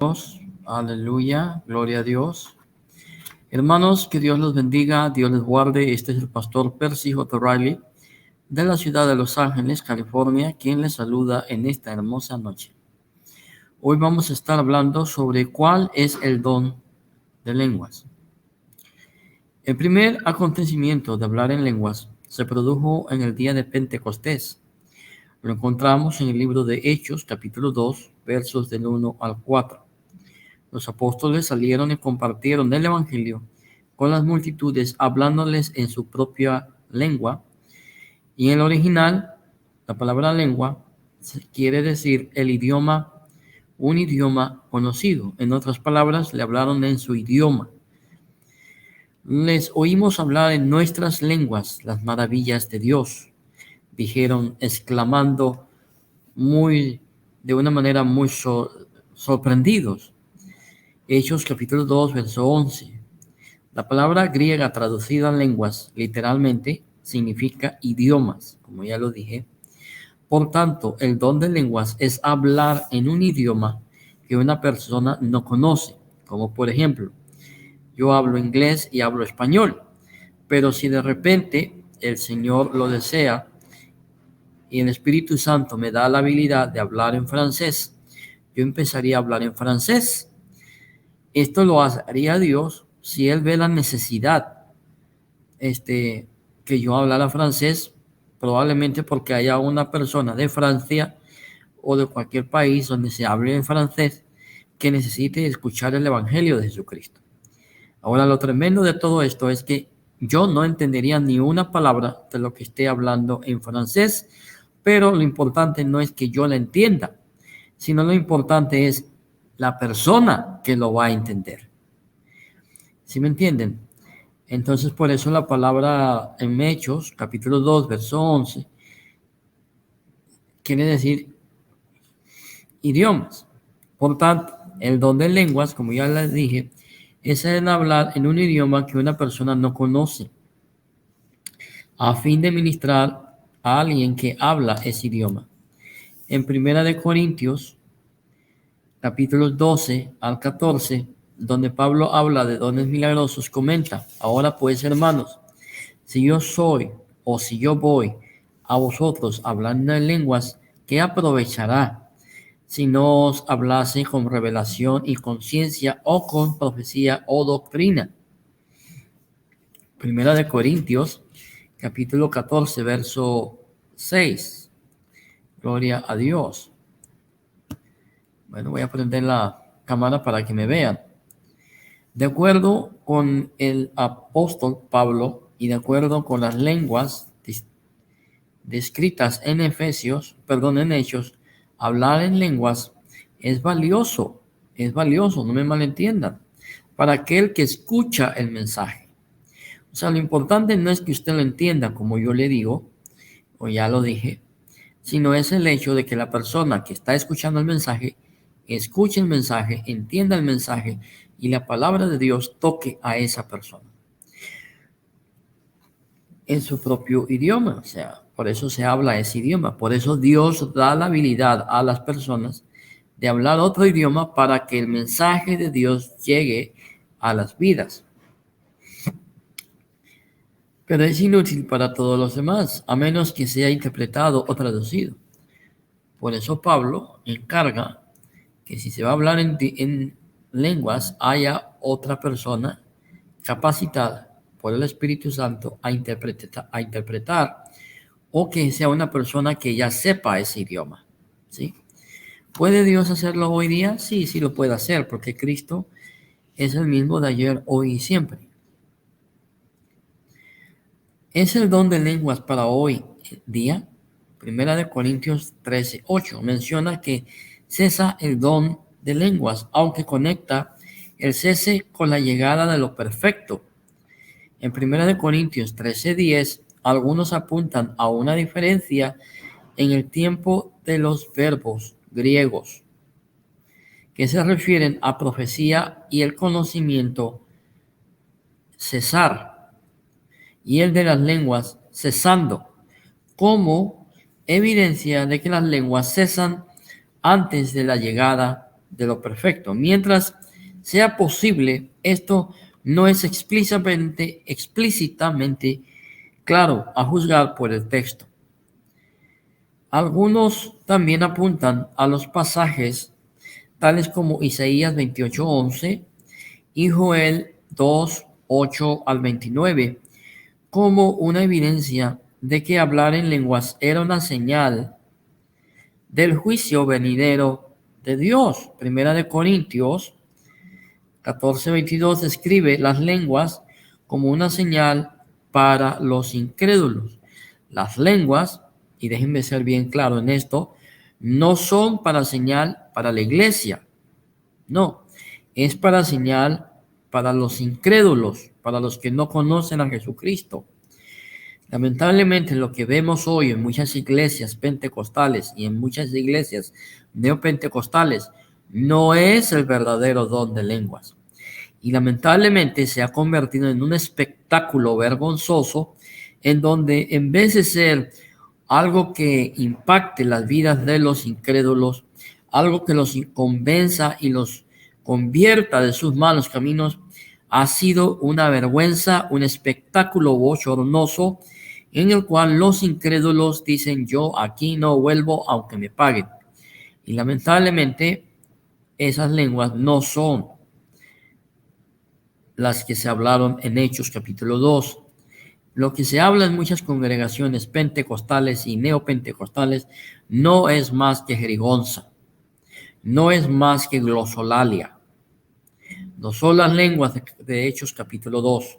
Dios, aleluya, gloria a Dios. Hermanos, que Dios los bendiga, Dios les guarde. Este es el pastor Percy J. Riley de la ciudad de Los Ángeles, California, quien les saluda en esta hermosa noche. Hoy vamos a estar hablando sobre cuál es el don de lenguas. El primer acontecimiento de hablar en lenguas se produjo en el día de Pentecostés. Lo encontramos en el libro de Hechos, capítulo 2, versos del 1 al 4. Los apóstoles salieron y compartieron el evangelio con las multitudes, hablándoles en su propia lengua. Y en el original, la palabra lengua quiere decir el idioma, un idioma conocido. En otras palabras, le hablaron en su idioma. Les oímos hablar en nuestras lenguas las maravillas de Dios, dijeron, exclamando de una manera muy sorprendidos. Hechos capítulo 2, verso 11. La palabra griega traducida en lenguas literalmente significa idiomas, como ya lo dije. Por tanto, el don de lenguas es hablar en un idioma que una persona no conoce, como por ejemplo, yo hablo inglés y hablo español, pero si de repente el Señor lo desea y el Espíritu Santo me da la habilidad de hablar en francés, yo empezaría a hablar en francés. Esto lo haría Dios si Él ve la necesidad que yo hablara francés, probablemente porque haya una persona de Francia o de cualquier país donde se hable en francés que necesite escuchar el Evangelio de Jesucristo. Ahora, lo tremendo de todo esto es que yo no entendería ni una palabra de lo que esté hablando en francés, pero lo importante no es que yo la entienda, sino lo importante es la persona que lo va a entender. ¿Sí me entienden? Entonces, por eso la palabra en Hechos, capítulo 2, verso 11, quiere decir idiomas. Por tanto, el don de lenguas, como ya les dije, es en hablar en un idioma que una persona no conoce, a fin de ministrar a alguien que habla ese idioma. En Primera de Corintios, capítulos 12 al 14, donde Pablo habla de dones milagrosos, comenta: ahora pues, hermanos, si yo soy o si yo voy a vosotros hablando en lenguas, ¿qué aprovechará si no os hablase con revelación y conciencia o con profecía o doctrina? Primera de Corintios, capítulo 14, verso 6. Gloria a Dios. Bueno, voy a prender la cámara para que me vean. De acuerdo con el apóstol Pablo y de acuerdo con las lenguas descritas en en Hechos, hablar en lenguas es valioso, no me malentiendan, para aquel que escucha el mensaje. O sea, lo importante no es que usted lo entienda como yo le digo, o ya lo dije, sino es el hecho de que la persona que está escuchando el mensaje, escuche el mensaje, entienda el mensaje y la palabra de Dios toque a esa persona en su propio idioma. O sea, por eso se habla ese idioma. Por eso Dios da la habilidad a las personas de hablar otro idioma para que el mensaje de Dios llegue a las vidas. Pero es inútil para todos los demás, a menos que sea interpretado o traducido. Por eso Pablo encarga que si se va a hablar en lenguas, haya otra persona capacitada por el Espíritu Santo a interpretar, o que sea una persona que ya sepa ese idioma, ¿sí? ¿Puede Dios hacerlo hoy día? Sí, sí lo puede hacer, porque Cristo es el mismo de ayer, hoy y siempre. ¿Es el don de lenguas para hoy día? Primera de Corintios 13, 8 menciona que cesa el don de lenguas, aunque conecta el cese con la llegada de lo perfecto. En Primera de Corintios 13:10, algunos apuntan a una diferencia en el tiempo de los verbos griegos, que se refieren a profecía y el conocimiento cesar, y el de las lenguas cesando, como evidencia de que las lenguas cesan antes de la llegada de lo perfecto. Mientras sea posible, esto no es explícitamente claro a juzgar por el texto. Algunos también apuntan a los pasajes tales como Isaías 28:11 y Joel 2:8 al 29, como una evidencia de que hablar en lenguas era una señal del juicio venidero de Dios. Primera de Corintios 14:22 describe las lenguas como una señal para los incrédulos. Las lenguas, y déjenme ser bien claro en esto, no son para señal para la iglesia. No, es para señal para los incrédulos, para los que no conocen a Jesucristo. Lamentablemente, lo que vemos hoy en muchas iglesias pentecostales y en muchas iglesias neopentecostales no es el verdadero don de lenguas. Y lamentablemente se ha convertido en un espectáculo vergonzoso en donde, en vez de ser algo que impacte las vidas de los incrédulos, algo que los convenza y los convierta de sus malos caminos, ha sido una vergüenza, un espectáculo bochornoso en el cual los incrédulos dicen: yo aquí no vuelvo aunque me paguen. Y lamentablemente esas lenguas no son las que se hablaron en Hechos capítulo 2. Lo que se habla en muchas congregaciones pentecostales y neopentecostales no es más que jerigonza, no es más que glosolalia, no son las lenguas de Hechos capítulo 2.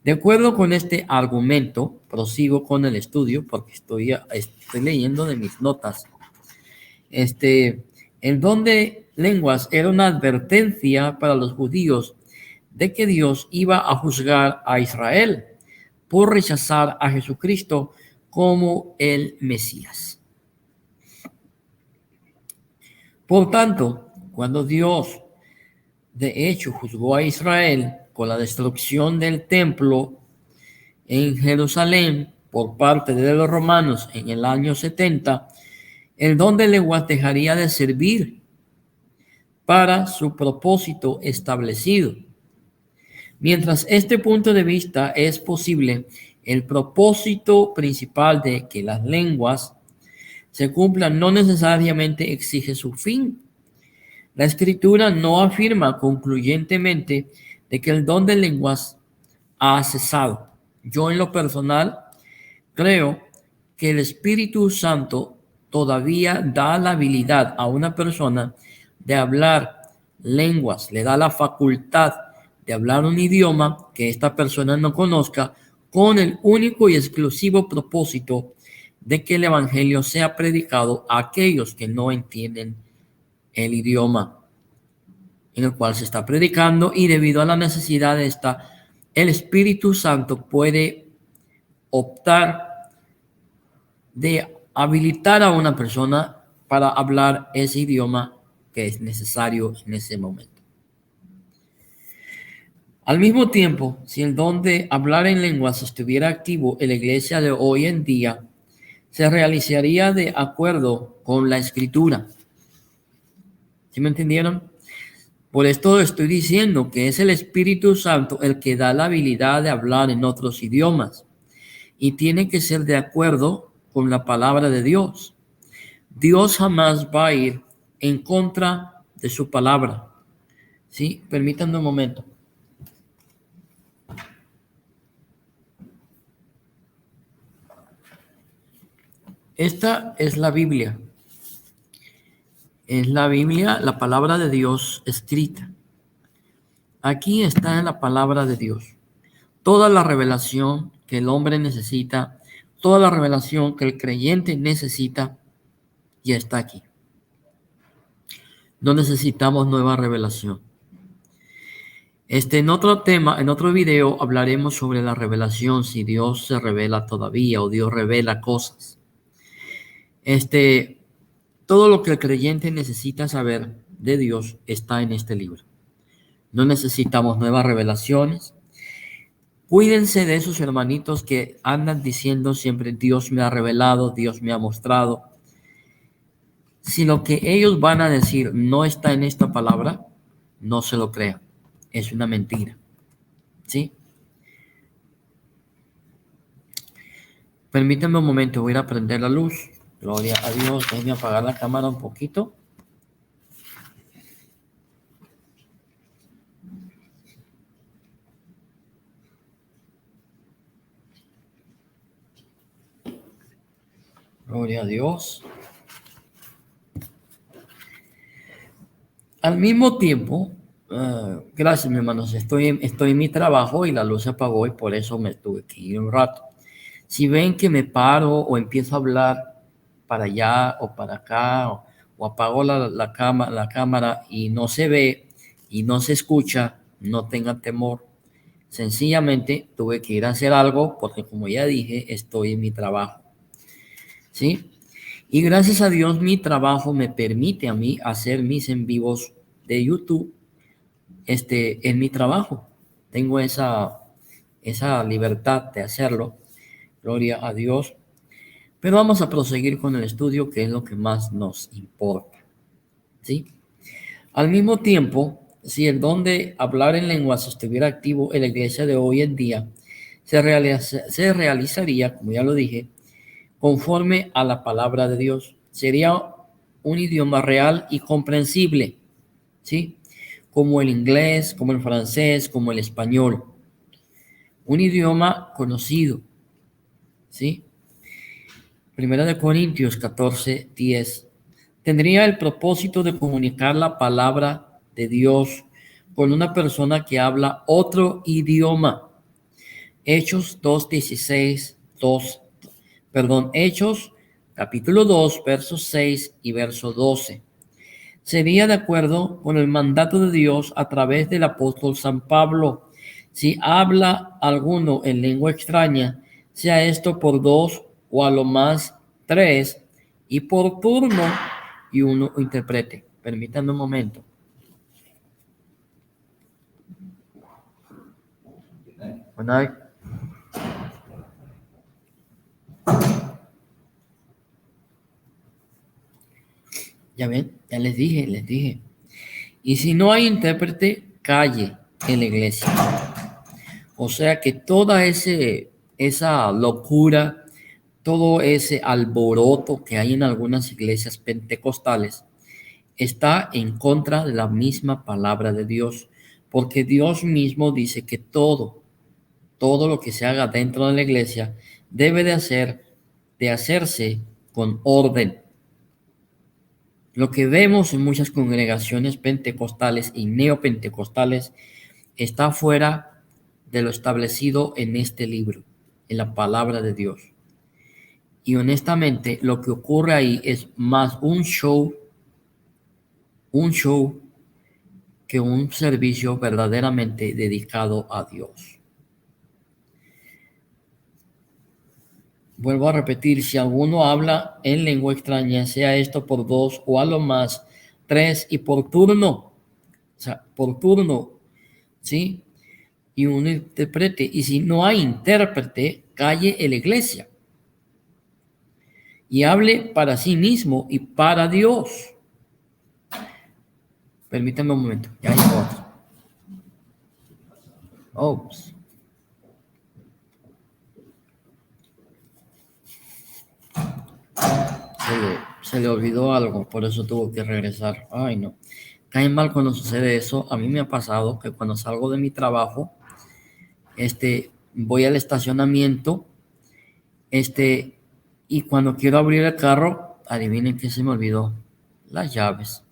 De acuerdo con este argumento, prosigo con el estudio porque estoy leyendo de mis notas. En donde lenguas era una advertencia para los judíos de que Dios iba a juzgar a Israel por rechazar a Jesucristo como el Mesías. Por tanto, cuando Dios de hecho juzgó a Israel con la destrucción del templo en Jerusalén por parte de los romanos en el año 70, el don de lenguas dejaría de servir para su propósito establecido. Mientras este punto de vista es posible, el propósito principal de que las lenguas se cumplan no necesariamente exige su fin. La Escritura no afirma concluyentemente de que el don de lenguas ha cesado. Yo en lo personal creo que el Espíritu Santo todavía da la habilidad a una persona de hablar lenguas, le da la facultad de hablar un idioma que esta persona no conozca, con el único y exclusivo propósito de que el evangelio sea predicado a aquellos que no entienden el idioma en el cual se está predicando, y debido a la necesidad de esta, el Espíritu Santo puede optar de habilitar a una persona para hablar ese idioma que es necesario en ese momento. Al mismo tiempo, si el don de hablar en lenguas estuviera activo en la iglesia de hoy en día, se realizaría de acuerdo con la Escritura. ¿Sí me entendieron? Por esto estoy diciendo que es el Espíritu Santo el que da la habilidad de hablar en otros idiomas, y tiene que ser de acuerdo con la palabra de Dios. Dios jamás va a ir en contra de su palabra. ¿Sí? Permítanme un momento. Esta es la Biblia. Es la Biblia, la palabra de Dios escrita. Aquí está la palabra de Dios. Toda la revelación que el hombre necesita, toda la revelación que el creyente necesita, ya está aquí. No necesitamos nueva revelación. En otro tema, en otro video, hablaremos sobre la revelación, si Dios se revela todavía o Dios revela cosas. Todo lo que el creyente necesita saber de Dios está en este libro. No necesitamos nuevas revelaciones. Cuídense de esos hermanitos que andan diciendo siempre: Dios me ha revelado, Dios me ha mostrado. Si lo que ellos van a decir no está en esta palabra, no se lo crean. Es una mentira. ¿Sí? Permítanme un momento, voy a ir a prender la luz. Gloria a Dios. Déjenme apagar la cámara un poquito. Gloria a Dios. Al mismo tiempo, gracias, mi hermanos, estoy en mi trabajo y la luz se apagó y por eso me tuve que ir un rato. Si ven que me paro o empiezo a hablar para allá o para acá o apago la cámara y no se ve y no se escucha, no tengan temor. Sencillamente tuve que ir a hacer algo porque, como ya dije, estoy en mi trabajo. ¿Sí? Y gracias a Dios mi trabajo me permite a mí hacer mis en vivos de YouTube en mi trabajo. Tengo esa libertad de hacerlo. Gloria a Dios. Pero vamos a proseguir con el estudio, que es lo que más nos importa. ¿Sí? Al mismo tiempo, si el don de hablar en lenguas estuviera activo en la iglesia de hoy en día, se realizaría, como ya lo dije, conforme a la palabra de Dios. Sería un idioma real y comprensible, ¿sí? Como el inglés, como el francés, como el español. Un idioma conocido, ¿sí? Primera de Corintios 14:10. Tendría el propósito de comunicar la palabra de Dios con una persona que habla otro idioma. Hechos 2:16, Hechos capítulo 2, versos 6 y verso 12. Sería de acuerdo con el mandato de Dios a través del apóstol San Pablo. Si habla alguno en lengua extraña, sea esto por dos o a lo más tres, y por turno y uno interprete. Permítanme un momento. Bueno, ya ven, ya les dije. Y si no hay intérprete, calle en la iglesia. O sea que toda esa locura, todo ese alboroto que hay en algunas iglesias pentecostales está en contra de la misma palabra de Dios, porque Dios mismo dice que todo lo que se haga dentro de la iglesia debe de hacerse con orden. Lo que vemos en muchas congregaciones pentecostales y neopentecostales está fuera de lo establecido en este libro, en la palabra de Dios. Y honestamente, lo que ocurre ahí es más un show que un servicio verdaderamente dedicado a Dios. Vuelvo a repetir, si alguno habla en lengua extraña, sea esto por dos o a lo más tres y por turno, o sea, por turno, ¿sí? Y uno interprete. Y si no hay intérprete, calle en la iglesia y hable para sí mismo y para Dios. Permítame un momento, ya llegó otro. Oops. Se le olvidó algo, por eso tuvo que regresar. Ay, no. Cae mal cuando sucede eso. A mí me ha pasado que cuando salgo de mi trabajo, voy al estacionamiento, y cuando quiero abrir el carro, adivinen qué se me olvidó: las llaves.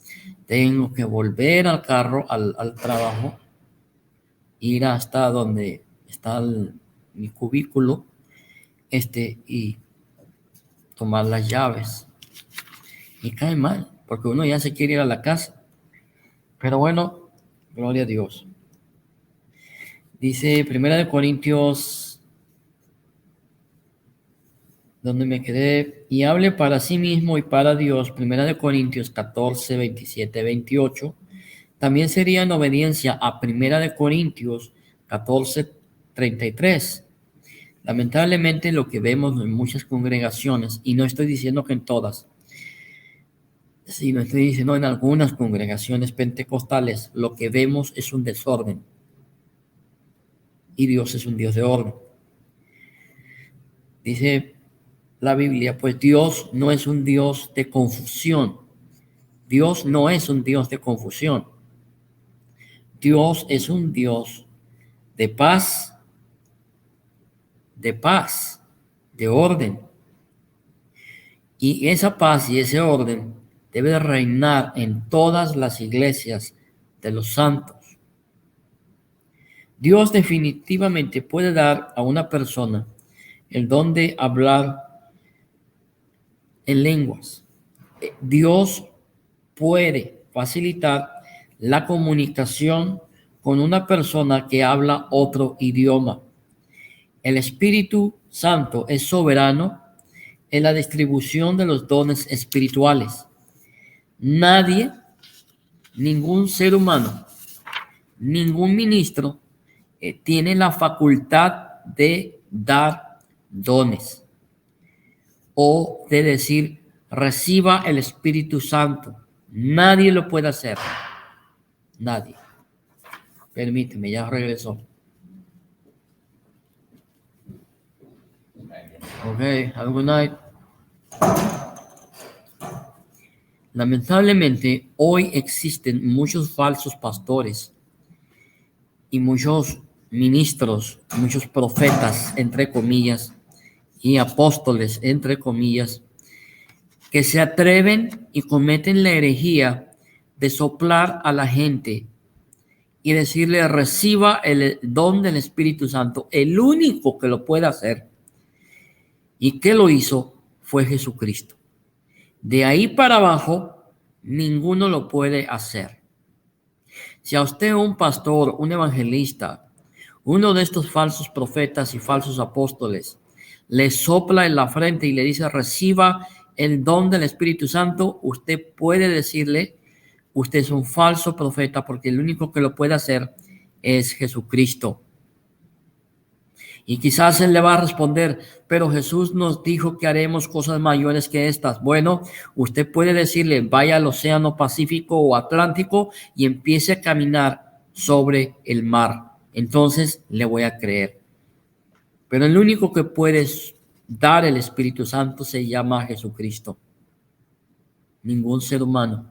Tengo que volver al carro, al trabajo, ir hasta donde está mi cubículo, y tomar las llaves. Y cae mal, porque uno ya se quiere ir a la casa. Pero bueno, gloria a Dios. Dice Primera de Corintios, donde me quedé, y hable para sí mismo y para Dios. Primera de Corintios 14, 27, 28. También sería en obediencia a Primera de Corintios 14, 33. Lamentablemente lo que vemos en muchas congregaciones, y no estoy diciendo que en todas, Si no estoy diciendo, en algunas congregaciones pentecostales lo que vemos es un desorden y Dios es un Dios de orden. Dice la Biblia, pues Dios no es un Dios de confusión. Dios no es un Dios de confusión. Dios es un Dios de paz, de orden. Y esa paz y ese orden debe de reinar en todas las iglesias de los santos. Dios definitivamente puede dar a una persona el don de hablar en lenguas. Dios puede facilitar la comunicación con una persona que habla otro idioma. El Espíritu Santo es soberano en la distribución de los dones espirituales. Nadie, ningún ser humano, ningún ministro tiene la facultad de dar dones o de decir reciba el Espíritu Santo. Nadie lo puede hacer. Nadie. Permíteme, ya regresó. Ok, have a good night. Lamentablemente, hoy existen muchos falsos pastores y muchos ministros, muchos profetas, entre comillas, y apóstoles, entre comillas, que se atreven y cometen la herejía de soplar a la gente y decirle reciba el don del Espíritu Santo. El único que lo puede hacer y que lo hizo fue Jesucristo. De ahí para abajo, ninguno lo puede hacer. Si a usted un pastor, un evangelista, uno de estos falsos profetas y falsos apóstoles le sopla en la frente y le dice reciba el don del Espíritu Santo, usted puede decirle usted es un falso profeta porque el único que lo puede hacer es Jesucristo. Y quizás él le va a responder, pero Jesús nos dijo que haremos cosas mayores que estas. Bueno, usted puede decirle, vaya al océano Pacífico o Atlántico y empiece a caminar sobre el mar. Entonces le voy a creer. Pero el único que puede dar el Espíritu Santo se llama Jesucristo. Ningún ser humano.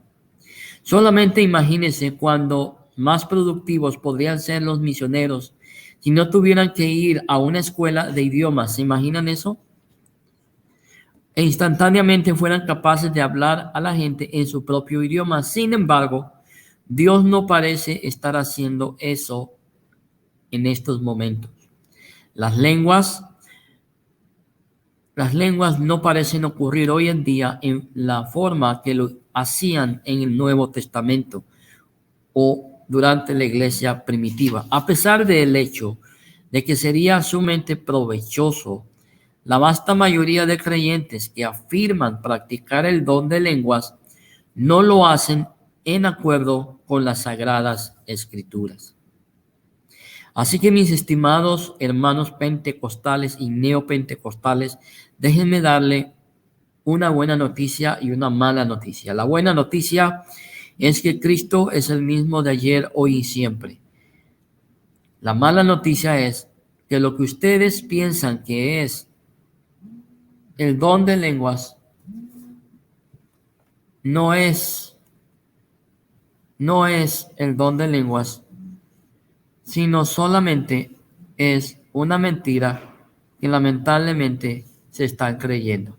Solamente imagínense cuando más productivos podrían ser los misioneros si no tuvieran que ir a una escuela de idiomas. ¿Se imaginan eso? E instantáneamente fueran capaces de hablar a la gente en su propio idioma. Sin embargo, Dios no parece estar haciendo eso en estos momentos. Las lenguas no parecen ocurrir hoy en día en la forma que lo hacían en el Nuevo Testamento o durante la iglesia primitiva. A pesar del hecho de que sería sumamente provechoso, la vasta mayoría de creyentes que afirman practicar el don de lenguas no lo hacen en acuerdo con las Sagradas Escrituras. Así que mis estimados hermanos pentecostales y neopentecostales, déjenme darle una buena noticia y una mala noticia. La buena noticia es que Cristo es el mismo de ayer, hoy y siempre. La mala noticia es que lo que ustedes piensan que es el don de lenguas no es el don de lenguas, sino solamente es una mentira que lamentablemente se están creyendo.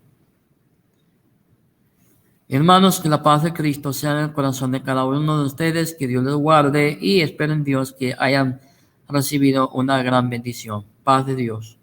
Hermanos, que la paz de Cristo sea en el corazón de cada uno de ustedes, que Dios les guarde y espero en Dios que hayan recibido una gran bendición. Paz de Dios.